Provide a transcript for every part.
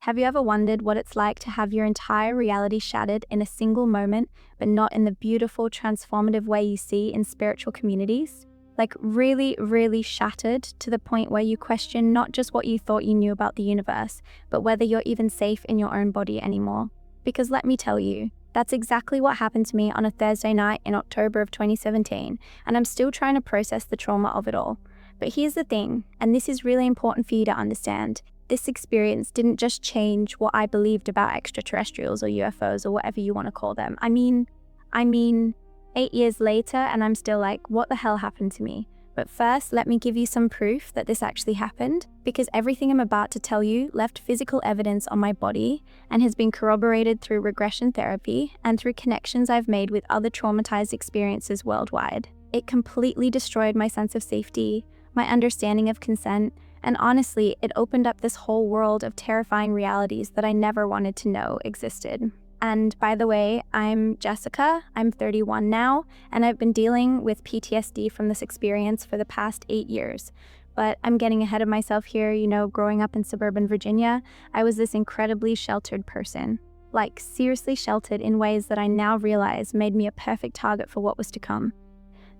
Have you ever wondered what it's like to have your entire reality shattered in a single moment, but not in the beautiful, transformative way you see in spiritual communities? Like really, really shattered to the point where you question not just what you thought you knew about the universe, but whether you're even safe in your own body anymore. Because let me tell you, that's exactly what happened to me on a Thursday night in October of 2017, and I'm still trying to process the trauma of it all. But here's the thing, and this is really important for you to understand. This experience didn't just change what I believed about extraterrestrials or UFOs or whatever you want to call them. I mean, 8 years later and I'm still like, what the hell happened to me? But first, let me give you some proof that this actually happened, because everything I'm about to tell you left physical evidence on my body and has been corroborated through regression therapy and through connections I've made with other traumatized experiences worldwide. It completely destroyed my sense of safety, my understanding of consent, and honestly, it opened up this whole world of terrifying realities that I never wanted to know existed. And by the way, I'm Jessica, I'm 31 now, and I've been dealing with PTSD from this experience for the past 8 years. But I'm getting ahead of myself here. Growing up in suburban Virginia, I was this incredibly sheltered person. Like, seriously sheltered in ways that I now realize made me a perfect target for what was to come.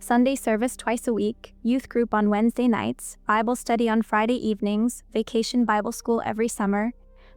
Sunday service twice a week, youth group on Wednesday nights, Bible study on Friday evenings, vacation Bible school every summer,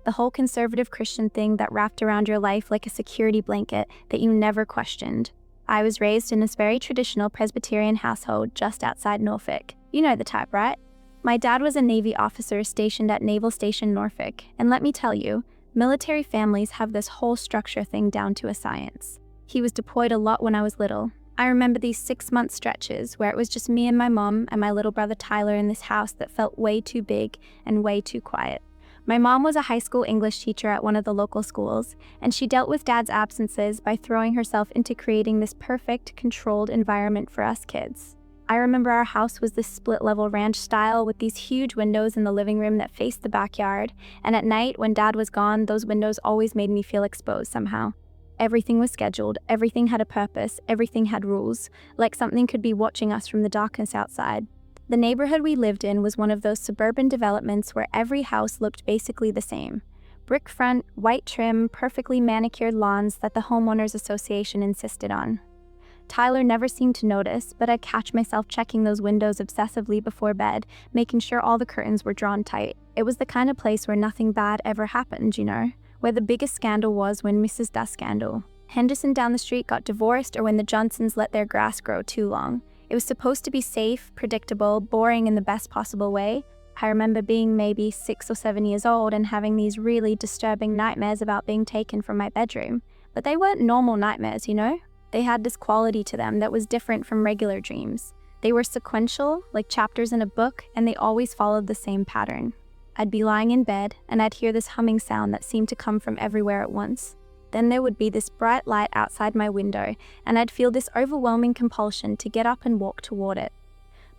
the whole conservative Christian thing that wrapped around your life like a security blanket that you never questioned. I was raised in this very traditional Presbyterian household just outside Norfolk. You know the type, right? My dad was a Navy officer stationed at Naval Station Norfolk, and let me tell you, military families have this whole structure thing down to a science. He was deployed a lot when I was little. I remember these 6-month stretches where it was just me and my mom and my little brother Tyler in this house that felt way too big and way too quiet. My mom was a high school English teacher at one of the local schools, and she dealt with Dad's absences by throwing herself into creating this perfect, controlled environment for us kids. I remember our house was this split-level ranch style with these huge windows in the living room that faced the backyard, and at night, when Dad was gone, those windows always made me feel exposed somehow. Everything was scheduled, everything had a purpose, everything had rules, like something could be watching us from the darkness outside. The neighborhood we lived in was one of those suburban developments where every house looked basically the same. Brick front, white trim, perfectly manicured lawns that the homeowners association insisted on. Tyler never seemed to notice, but I'd catch myself checking those windows obsessively before bed, making sure all the curtains were drawn tight. It was the kind of place where nothing bad ever happened, where the biggest scandal was when Mrs. Scandal. Henderson down the street got divorced, or when the Johnsons let their grass grow too long. It was supposed to be safe, predictable, boring in the best possible way. I remember being maybe 6 or 7 years old and having these really disturbing nightmares about being taken from my bedroom. But they weren't normal nightmares, They had this quality to them that was different from regular dreams. They were sequential, like chapters in a book, and they always followed the same pattern. I'd be lying in bed, and I'd hear this humming sound that seemed to come from everywhere at once. Then there would be this bright light outside my window, and I'd feel this overwhelming compulsion to get up and walk toward it.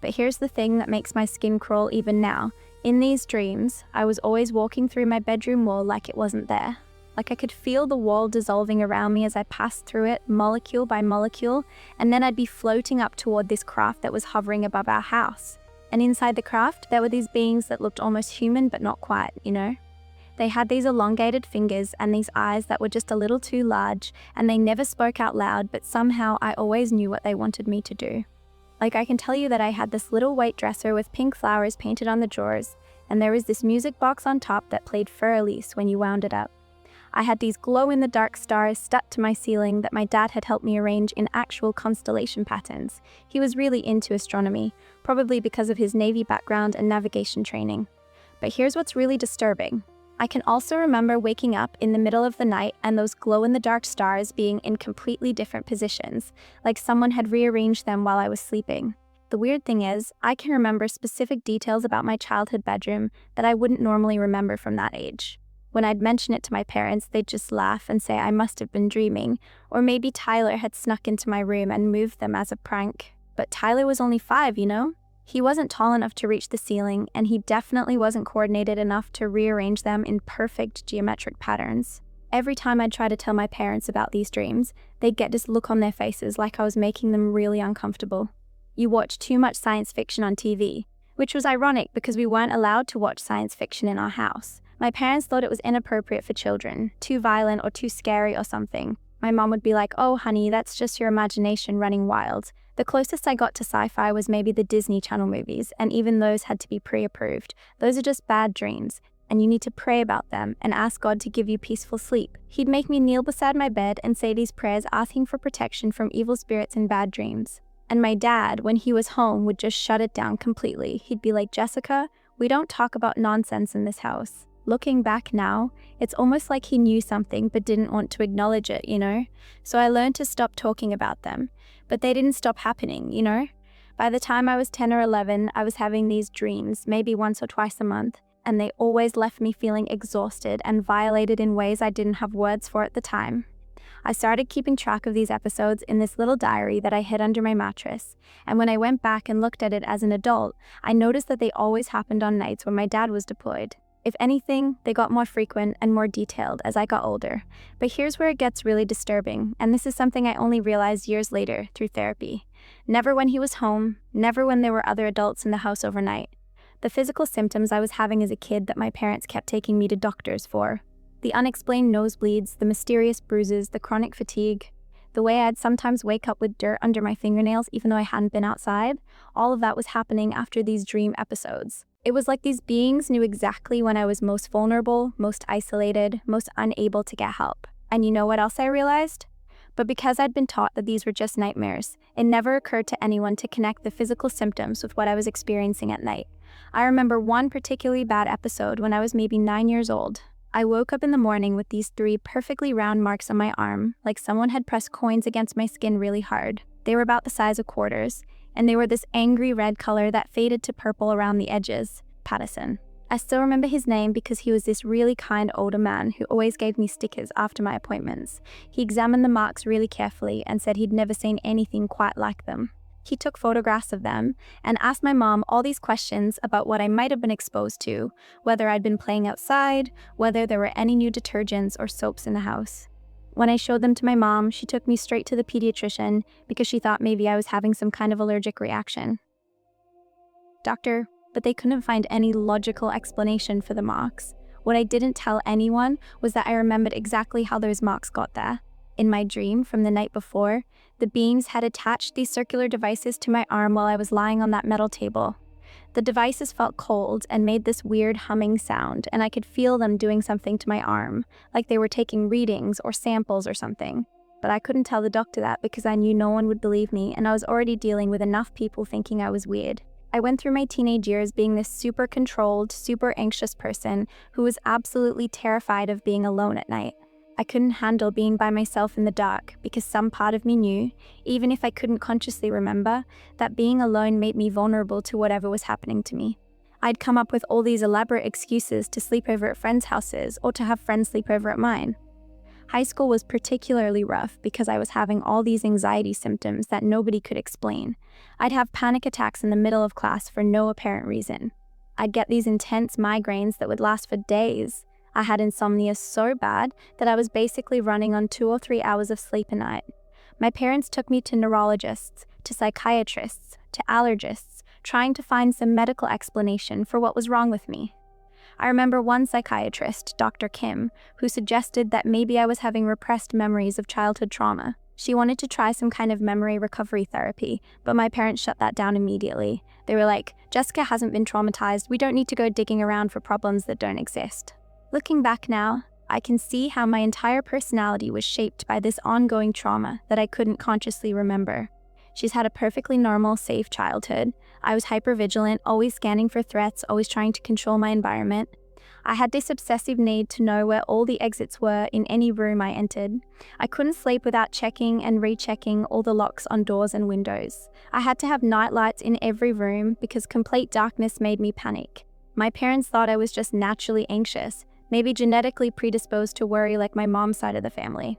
But here's the thing that makes my skin crawl even now. In these dreams, I was always walking through my bedroom wall like it wasn't there. Like I could feel the wall dissolving around me as I passed through it, molecule by molecule, and then I'd be floating up toward this craft that was hovering above our house. And inside the craft, there were these beings that looked almost human but not quite, They had these elongated fingers and these eyes that were just a little too large, and they never spoke out loud, but somehow I always knew what they wanted me to do. Like, I can tell you that I had this little white dresser with pink flowers painted on the drawers, and there was this music box on top that played Fur Elise when you wound it up. I had these glow-in-the-dark stars stuck to my ceiling that my dad had helped me arrange in actual constellation patterns. He was really into astronomy, probably because of his Navy background and navigation training. But here's what's really disturbing. I can also remember waking up in the middle of the night and those glow-in-the-dark stars being in completely different positions, like someone had rearranged them while I was sleeping. The weird thing is, I can remember specific details about my childhood bedroom that I wouldn't normally remember from that age. When I'd mention it to my parents, they'd just laugh and say I must have been dreaming, or maybe Tyler had snuck into my room and moved them as a prank. But Tyler was only 5, He wasn't tall enough to reach the ceiling, and he definitely wasn't coordinated enough to rearrange them in perfect geometric patterns. Every time I'd try to tell my parents about these dreams, they'd get this look on their faces like I was making them really uncomfortable. You watch too much science fiction on TV, which was ironic because we weren't allowed to watch science fiction in our house. My parents thought it was inappropriate for children, too violent or too scary or something. My mom would be like, "Oh, honey, that's just your imagination running wild." The closest I got to sci-fi was maybe the Disney Channel movies, and even those had to be pre-approved. Those are just bad dreams, and you need to pray about them and ask God to give you peaceful sleep. He'd make me kneel beside my bed and say these prayers asking for protection from evil spirits and bad dreams. And my dad, when he was home, would just shut it down completely. He'd be like, "Jessica, we don't talk about nonsense in this house." Looking back now, it's almost like he knew something but didn't want to acknowledge it, So I learned to stop talking about them. But they didn't stop happening. By the time I was 10 or 11, I was having these dreams, maybe once or twice a month, and they always left me feeling exhausted and violated in ways I didn't have words for at the time. I started keeping track of these episodes in this little diary that I hid under my mattress, and when I went back and looked at it as an adult, I noticed that they always happened on nights when my dad was deployed. If anything, they got more frequent and more detailed as I got older. But here's where it gets really disturbing, and this is something I only realized years later through therapy. Never when he was home, never when there were other adults in the house overnight. The physical symptoms I was having as a kid that my parents kept taking me to doctors for. The unexplained nosebleeds, the mysterious bruises, the chronic fatigue, the way I'd sometimes wake up with dirt under my fingernails even though I hadn't been outside, all of that was happening after these dream episodes. It was like these beings knew exactly when I was most vulnerable, most isolated, most unable to get help. And you know what else I realized? But because I'd been taught that these were just nightmares, it never occurred to anyone to connect the physical symptoms with what I was experiencing at night. I remember one particularly bad episode when I was maybe 9 years old. I woke up in the morning with these 3 perfectly round marks on my arm, like someone had pressed coins against my skin really hard. They were about the size of quarters, and they were this angry red color that faded to purple around the edges. Pattison. I still remember his name because he was this really kind older man who always gave me stickers after my appointments. He examined the marks really carefully and said he'd never seen anything quite like them. He took photographs of them and asked my mom all these questions about what I might have been exposed to, whether I'd been playing outside, whether there were any new detergents or soaps in the house. When I showed them to my mom, she took me straight to the pediatrician because she thought maybe I was having some kind of allergic reaction. Doctor, but they couldn't find any logical explanation for the marks. What I didn't tell anyone was that I remembered exactly how those marks got there. In my dream from the night before, the beings had attached these circular devices to my arm while I was lying on that metal table. The devices felt cold and made this weird humming sound, and I could feel them doing something to my arm, like they were taking readings or samples or something. But I couldn't tell the doctor that because I knew no one would believe me, and I was already dealing with enough people thinking I was weird. I went through my teenage years being this super controlled, super anxious person who was absolutely terrified of being alone at night. I couldn't handle being by myself in the dark because some part of me knew, even if I couldn't consciously remember, that being alone made me vulnerable to whatever was happening to me. I'd come up with all these elaborate excuses to sleep over at friends' houses or to have friends sleep over at mine. High school was particularly rough because I was having all these anxiety symptoms that nobody could explain. I'd have panic attacks in the middle of class for no apparent reason. I'd get these intense migraines that would last for days. I had insomnia so bad that I was basically running on 2 or 3 hours of sleep a night. My parents took me to neurologists, to psychiatrists, to allergists, trying to find some medical explanation for what was wrong with me. I remember one psychiatrist, Dr. Kim, who suggested that maybe I was having repressed memories of childhood trauma. She wanted to try some kind of memory recovery therapy, but my parents shut that down immediately. They were like, "Jessica hasn't been traumatized. We don't need to go digging around for problems that don't exist." Looking back now, I can see how my entire personality was shaped by this ongoing trauma that I couldn't consciously remember. She's had a perfectly normal, safe childhood. I was hypervigilant, always scanning for threats, always trying to control my environment. I had this obsessive need to know where all the exits were in any room I entered. I couldn't sleep without checking and rechecking all the locks on doors and windows. I had to have night lights in every room because complete darkness made me panic. My parents thought I was just naturally anxious, maybe genetically predisposed to worry like my mom's side of the family.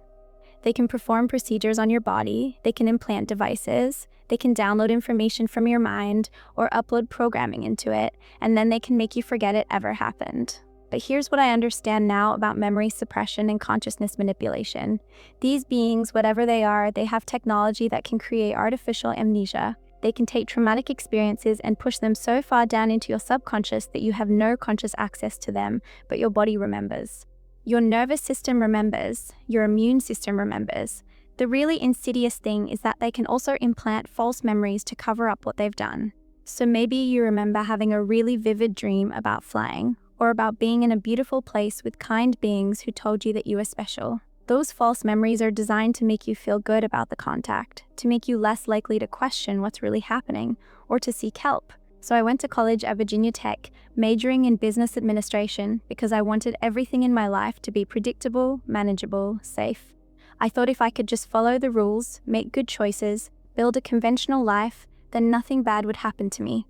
They can perform procedures on your body, they can implant devices, they can download information from your mind or upload programming into it, and then they can make you forget it ever happened. But here's what I understand now about memory suppression and consciousness manipulation. These beings, whatever they are, they have technology that can create artificial amnesia. they can take traumatic experiences and push them so far down into your subconscious that you have no conscious access to them, but your body remembers. Your nervous system remembers, your immune system remembers. The really insidious thing is that they can also implant false memories to cover up what they've done. So maybe you remember having a really vivid dream about flying, or about being in a beautiful place with kind beings who told you that you were special. Those false memories are designed to make you feel good about the contact, to make you less likely to question what's really happening, or to seek help. So I went to college at Virginia Tech, majoring in business administration because I wanted everything in my life to be predictable, manageable, safe. I thought if I could just follow the rules, make good choices, build a conventional life, then nothing bad would happen to me.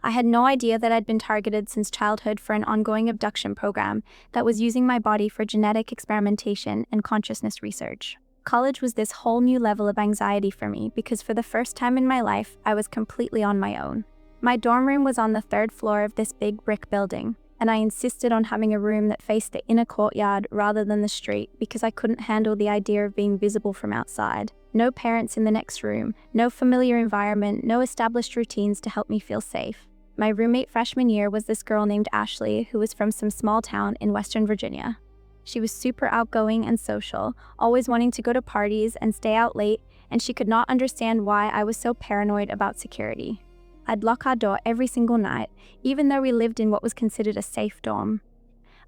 I had no idea that I'd been targeted since childhood for an ongoing abduction program that was using my body for genetic experimentation and consciousness research. College was this whole new level of anxiety for me because for the first time in my life, I was completely on my own. My dorm room was on the 3rd floor of this big brick building, and I insisted on having a room that faced the inner courtyard rather than the street because I couldn't handle the idea of being visible from outside. No parents in the next room, no familiar environment, no established routines to help me feel safe. My roommate freshman year was this girl named Ashley who was from some small town in Western Virginia. She was super outgoing and social, always wanting to go to parties and stay out late, and she could not understand why I was so paranoid about security. I'd lock our door every single night, even though we lived in what was considered a safe dorm.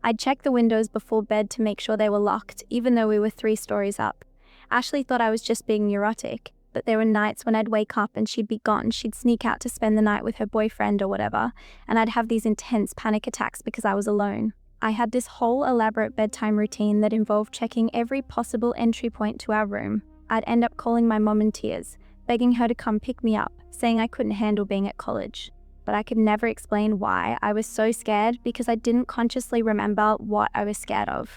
I'd check the windows before bed to make sure they were locked, even though we were 3 stories up. Ashley thought I was just being neurotic, but there were nights when I'd wake up and she'd be gone. She'd sneak out to spend the night with her boyfriend or whatever, and I'd have these intense panic attacks because I was alone. I had this whole elaborate bedtime routine that involved checking every possible entry point to our room. I'd end up calling my mom in tears, begging her to come pick me up, saying I couldn't handle being at college. But I could never explain why I was so scared because I didn't consciously remember what I was scared of.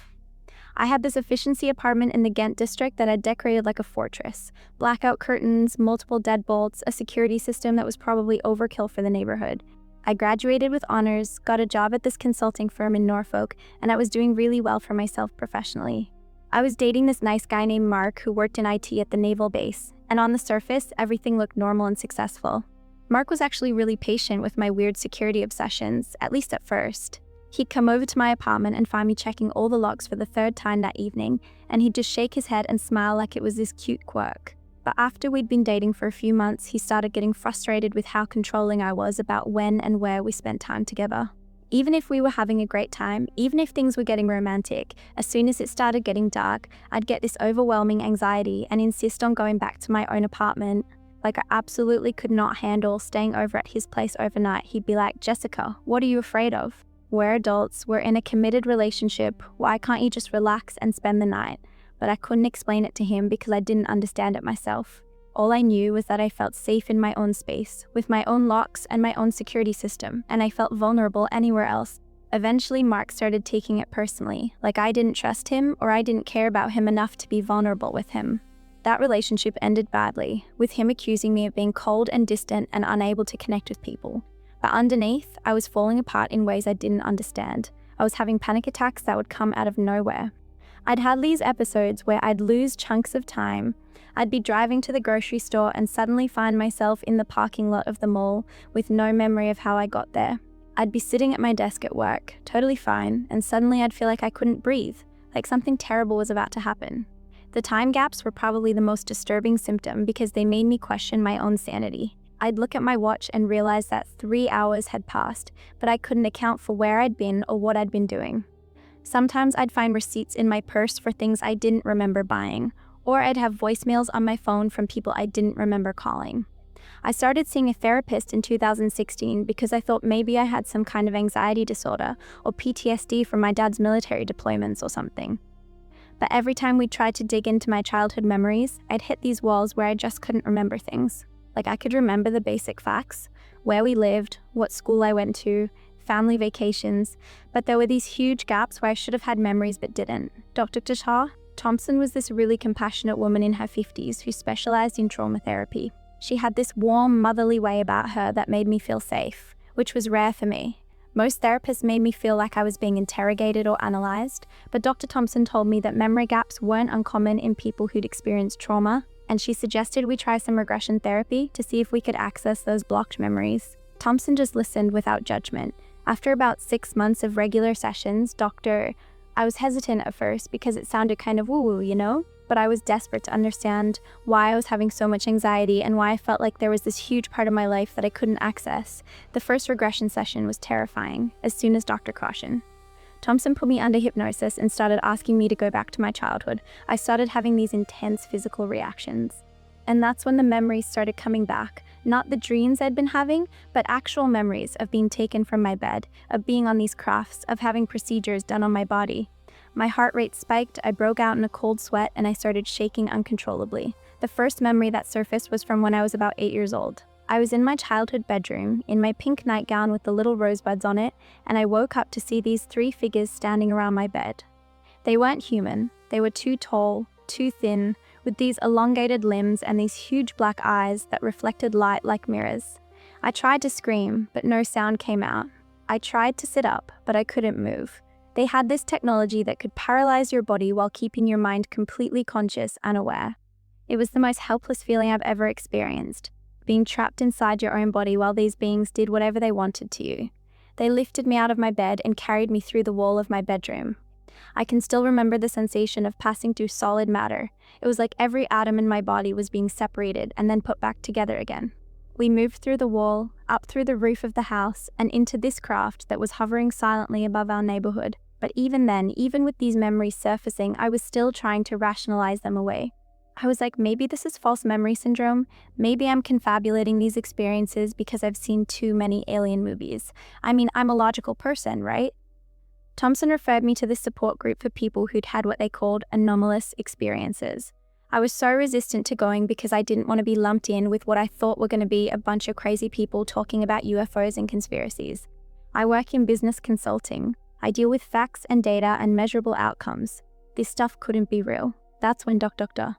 I had this efficiency apartment in the Ghent district that I'd decorated like a fortress. Blackout curtains, multiple deadbolts, a security system that was probably overkill for the neighborhood. I graduated with honors, got a job at this consulting firm in Norfolk, and I was doing really well for myself professionally. I was dating this nice guy named Mark who worked in IT at the naval base, and on the surface, everything looked normal and successful. Mark was actually really patient with my weird security obsessions, at least at first. He'd come over to my apartment and find me checking all the locks for the 3rd time that evening, and he'd just shake his head and smile like it was this cute quirk. But after we'd been dating for a few months, he started getting frustrated with how controlling I was about when and where we spent time together. Even if we were having a great time, even if things were getting romantic, as soon as it started getting dark, I'd get this overwhelming anxiety and insist on going back to my own apartment. Like I absolutely could not handle staying over at his place overnight. He'd be like, "Jessica, what are you afraid of? We're adults, we're in a committed relationship, why can't you just relax and spend the night?" But I couldn't explain it to him because I didn't understand it myself. All I knew was that I felt safe in my own space, with my own locks and my own security system, and I felt vulnerable anywhere else. Eventually, Mark started taking it personally, like I didn't trust him or I didn't care about him enough to be vulnerable with him. That relationship ended badly, with him accusing me of being cold and distant and unable to connect with people. But underneath, I was falling apart in ways I didn't understand. I was having panic attacks that would come out of nowhere. I'd had these episodes where I'd lose chunks of time. I'd be driving to the grocery store and suddenly find myself in the parking lot of the mall with no memory of how I got there. I'd be sitting at my desk at work, totally fine, and suddenly I'd feel like I couldn't breathe, like something terrible was about to happen. The time gaps were probably the most disturbing symptom because they made me question my own sanity. I'd look at my watch and realize that 3 hours had passed, but I couldn't account for where I'd been or what I'd been doing. Sometimes I'd find receipts in my purse for things I didn't remember buying, or I'd have voicemails on my phone from people I didn't remember calling. I started seeing a therapist in 2016 because I thought maybe I had some kind of anxiety disorder or PTSD from my dad's military deployments or something. But every time we tried to dig into my childhood memories, I'd hit these walls where I just couldn't remember things. Like I could remember the basic facts, where we lived, what school I went to, family vacations, but there were these huge gaps where I should have had memories but didn't. Dr. Tasha Thompson was this really compassionate woman in her 50s who specialized in trauma therapy. She had this warm, motherly way about her that made me feel safe, which was rare for me. Most therapists made me feel like I was being interrogated or analyzed, but Dr. Thompson told me that memory gaps weren't uncommon in people who'd experienced trauma, and she suggested we try some regression therapy to see if we could access those blocked memories. Thompson just listened without judgment. After about 6 months of regular sessions, I was hesitant at first because it sounded kind of woo-woo, you know? But I was desperate to understand why I was having so much anxiety and why I felt like there was this huge part of my life that I couldn't access. The first regression session was terrifying, as soon as Dr. cautioned. Thompson put me under hypnosis and started asking me to go back to my childhood. I started having these intense physical reactions. And that's when the memories started coming back. Not the dreams I'd been having, but actual memories of being taken from my bed, of being on these crafts, of having procedures done on my body. My heart rate spiked, I broke out in a cold sweat, and I started shaking uncontrollably. The first memory that surfaced was from when I was about 8 years old. I was in my childhood bedroom, in my pink nightgown with the little rosebuds on it, and I woke up to see these 3 figures standing around my bed. They weren't human. They were too tall, too thin, with these elongated limbs and these huge black eyes that reflected light like mirrors. I tried to scream, but no sound came out. I tried to sit up, but I couldn't move. They had this technology that could paralyze your body while keeping your mind completely conscious and aware. It was the most helpless feeling I've ever experienced, being trapped inside your own body while these beings did whatever they wanted to you. They lifted me out of my bed and carried me through the wall of my bedroom. I can still remember the sensation of passing through solid matter. It was like every atom in my body was being separated and then put back together again. We moved through the wall, up through the roof of the house, and into this craft that was hovering silently above our neighborhood. But even then, even with these memories surfacing, I was still trying to rationalize them away. I was like, maybe this is false memory syndrome. Maybe I'm confabulating these experiences because I've seen too many alien movies. I mean, I'm a logical person, right? Thompson referred me to this support group for people who'd had what they called anomalous experiences. I was so resistant to going because I didn't want to be lumped in with what I thought were going to be a bunch of crazy people talking about UFOs and conspiracies. I work in business consulting. I deal with facts and data and measurable outcomes. This stuff couldn't be real. That's when Doctor.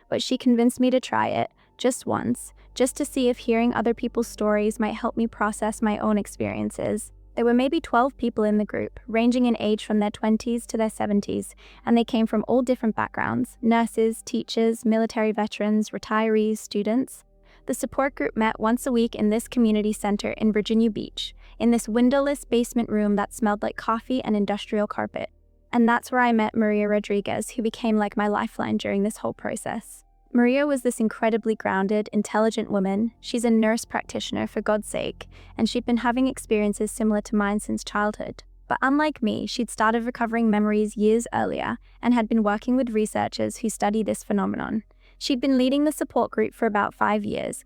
But she convinced me to try it, just once, just to see if hearing other people's stories might help me process my own experiences. There were maybe 12 people in the group, ranging in age from their 20s to their 70s, and they came from all different backgrounds: nurses, teachers, military veterans, retirees, students. The support group met once a week in this community center in Virginia Beach, in this windowless basement room that smelled like coffee and industrial carpet. And that's where I met Maria Rodriguez, who became like my lifeline during this whole process. Maria was this incredibly grounded, intelligent woman. She's a nurse practitioner, for God's sake, and she'd been having experiences similar to mine since childhood. But unlike me, she'd started recovering memories years earlier and had been working with researchers who study this phenomenon. She'd been leading the support group for about 5 years,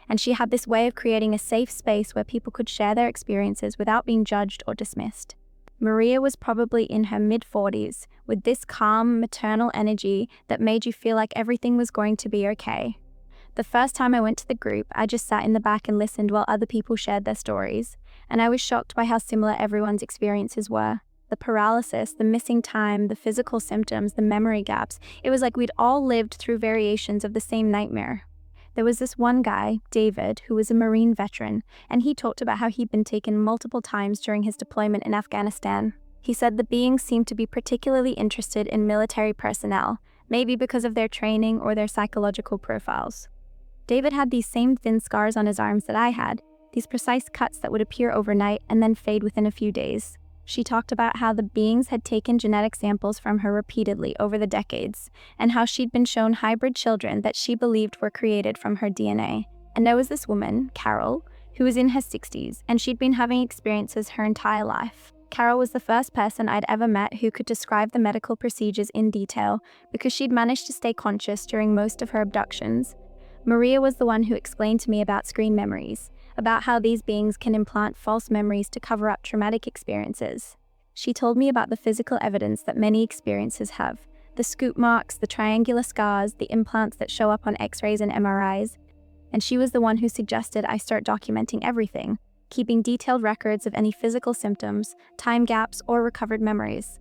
and she had this way of creating a safe space where people could share their experiences without being judged or dismissed. Maria was probably in her mid-40s, with this calm, maternal energy that made you feel like everything was going to be okay. The first time I went to the group, I just sat in the back and listened while other people shared their stories, and I was shocked by how similar everyone's experiences were. The paralysis, the missing time, the physical symptoms, the memory gaps. It was like we'd all lived through variations of the same nightmare. There was this one guy, David, who was a Marine veteran, and he talked about how he'd been taken multiple times during his deployment in Afghanistan. He said the beings seemed to be particularly interested in military personnel, maybe because of their training or their psychological profiles. David had these same thin scars on his arms that I had, these precise cuts that would appear overnight and then fade within a few days. She talked about how the beings had taken genetic samples from her repeatedly over the decades, and how she'd been shown hybrid children that she believed were created from her DNA. And there was this woman, Carol, who was in her 60s, and she'd been having experiences her entire life. Carol was the first person I'd ever met who could describe the medical procedures in detail because she'd managed to stay conscious during most of her abductions. Maria was the one who explained to me about screen memories, about how these beings can implant false memories to cover up traumatic experiences. She told me about the physical evidence that many experiences have, the scoop marks, the triangular scars, the implants that show up on X-rays and MRIs, and she was the one who suggested I start documenting everything, keeping detailed records of any physical symptoms, time gaps, or recovered memories.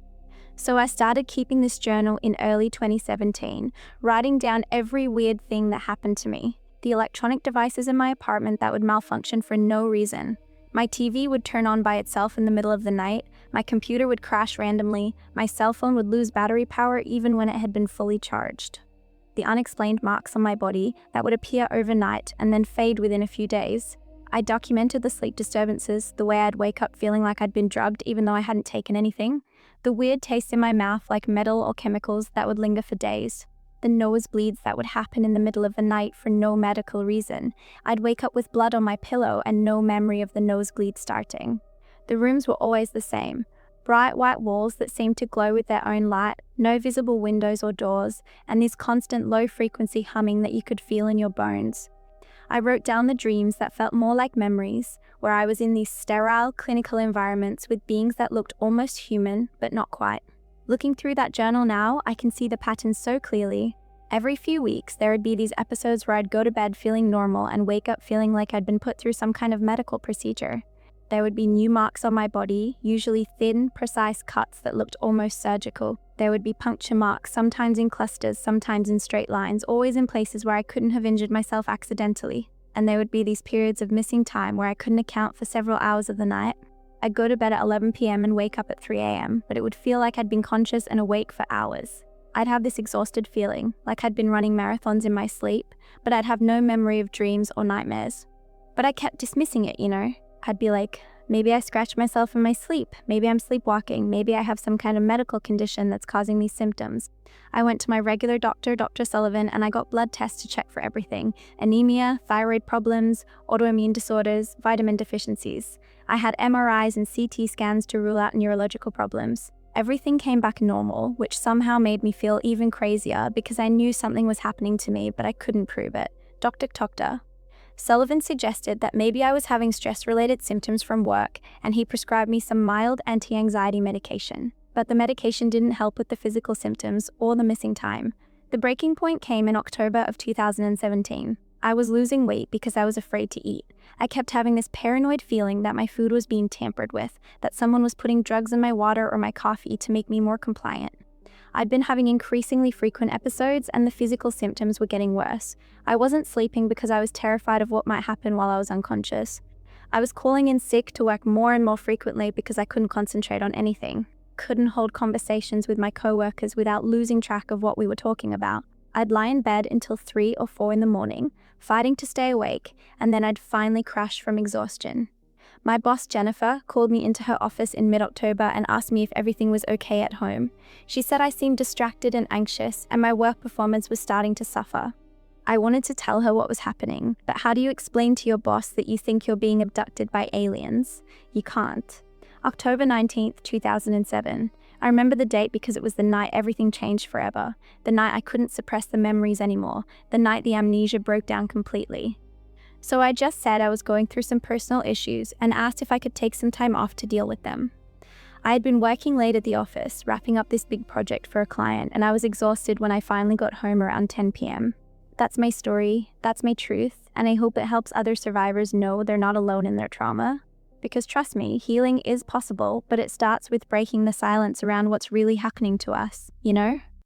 So I started keeping this journal in early 2017, writing down every weird thing that happened to me. The electronic devices in my apartment that would malfunction for no reason. My TV would turn on by itself in the middle of the night, my computer would crash randomly, my cell phone would lose battery power even when it had been fully charged. the unexplained marks on my body that would appear overnight and then fade within a few days. I documented the sleep disturbances, the way I'd wake up feeling like I'd been drugged even though I hadn't taken anything, the weird taste in my mouth like metal or chemicals that would linger for days, the nosebleeds that would happen in the middle of the night for no medical reason. I'd wake up with blood on my pillow and no memory of the nosebleed starting. The rooms were always the same. Bright white walls that seemed to glow with their own light, no visible windows or doors, and this constant low-frequency humming that you could feel in your bones. I wrote down the dreams that felt more like memories, where I was in these sterile, clinical environments with beings that looked almost human, but not quite. Looking through that journal now, I can see the patterns so clearly. Every few weeks, there would be these episodes where I'd go to bed feeling normal and wake up feeling like I'd been put through some kind of medical procedure. There would be new marks on my body, usually thin, precise cuts that looked almost surgical. There would be puncture marks, sometimes in clusters, sometimes in straight lines, always in places where I couldn't have injured myself accidentally. And there would be these periods of missing time where I couldn't account for several hours of the night. I'd go to bed at 11 p.m. and wake up at 3 a.m., but it would feel like I'd been conscious and awake for hours. I'd have this exhausted feeling, like I'd been running marathons in my sleep, but I'd have no memory of dreams or nightmares. But I kept dismissing it, I'd be like, maybe I scratched myself in my sleep, maybe I'm sleepwalking, maybe I have some kind of medical condition that's causing these symptoms. I went to my regular doctor, Dr. Sullivan, and I got blood tests to check for everything: anemia, thyroid problems, autoimmune disorders, vitamin deficiencies. I had MRIs and CT scans to rule out neurological problems. Everything came back normal, which somehow made me feel even crazier because I knew something was happening to me, but I couldn't prove it. Doctor. Sullivan suggested that maybe I was having stress-related symptoms from work, and he prescribed me some mild anti-anxiety medication. But the medication didn't help with the physical symptoms or the missing time. The breaking point came in October of 2017. I was losing weight because I was afraid to eat. I kept having this paranoid feeling that my food was being tampered with, that someone was putting drugs in my water or my coffee to make me more compliant. I'd been having increasingly frequent episodes, and the physical symptoms were getting worse. I wasn't sleeping because I was terrified of what might happen while I was unconscious. I was calling in sick to work more and more frequently because I couldn't concentrate on anything. Couldn't hold conversations with my coworkers without losing track of what we were talking about. I'd lie in bed until 3 or 4 in the morning, fighting to stay awake, and then I'd finally crash from exhaustion. My boss, Jennifer, called me into her office in mid-October and asked me if everything was okay at home. She said I seemed distracted and anxious, and my work performance was starting to suffer. I wanted to tell her what was happening, but how do you explain to your boss that you think you're being abducted by aliens? You can't. October 19th, 2007. I remember the date because it was the night everything changed forever. The night I couldn't suppress the memories anymore. The night the amnesia broke down completely. So I just said I was going through some personal issues and asked if I could take some time off to deal with them. I had been working late at the office, wrapping up this big project for a client, and I was exhausted when I finally got home around 10 p.m. That's my story, that's my truth, and I hope it helps other survivors know they're not alone in their trauma. Because trust me, healing is possible, but it starts with breaking the silence around what's really happening to us,